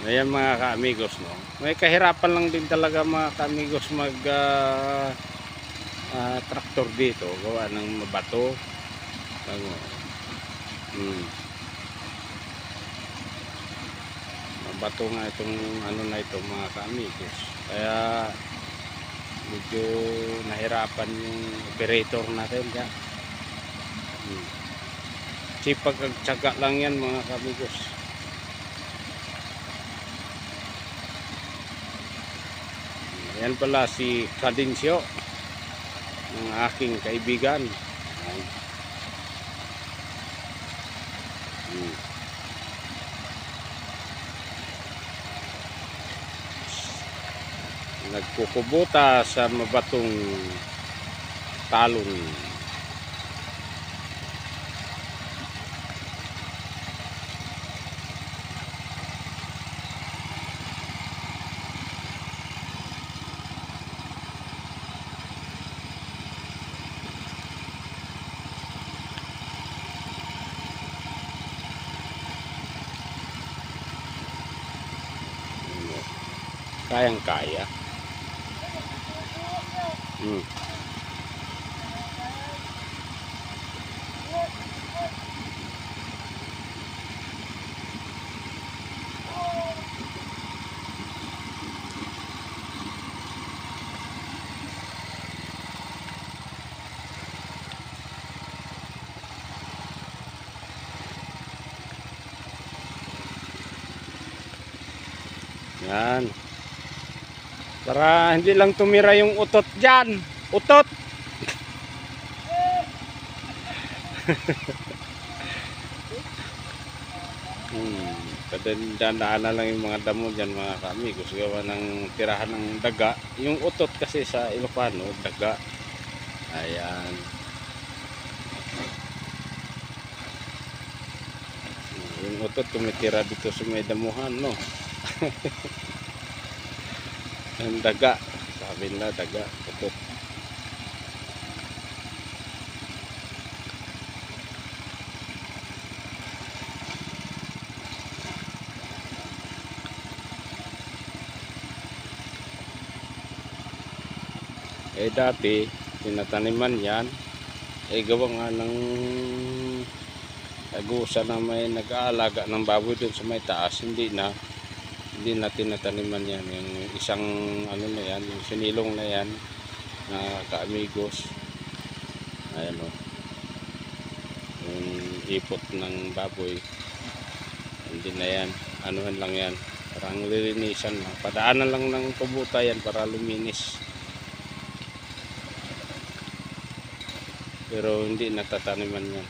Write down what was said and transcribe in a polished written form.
Ayan mga ka-amigos, no? May kahirapan lang din talaga mga ka-amigos mag traktor dito, gawa ng mabato. Ano, mabato nga itong ano na ito mga ka-amigos. Kaya medyo nahirapan yung operator natin dyan. Sipag at tiyaga lang yan mga ka-amigos. Yan pala si Cadincio, ng aking kaibigan. Nagkukubuta sa mabatong talon. Kayang-kaya. Yan. Para hindi lang tumira yung utot dyan. Utot! Kadandaan na lang yung mga damo dyan mga ka-amigos. Gawa ng tirahan ng daga. Yung utot kasi sa Ilocano, daga. Ayan. Yung utot tumitira dito sa may damuhan, no? Ang daga. Sabi nila daga, utot. Dati tinataniman yan, gawa nga ng agusa na may nag-aalaga ng baboy dun sa may taas. Hindi na tinataniman yan. Yung isang ano na yan, yung sinilong na yan na ka-amigos, ayan o, yung ipot ng baboy, hindi na yan, anuhan lang yan, parang lilinisan na, padaanan lang ng kubuta yan para luminis. Pero hindi natataniman yan.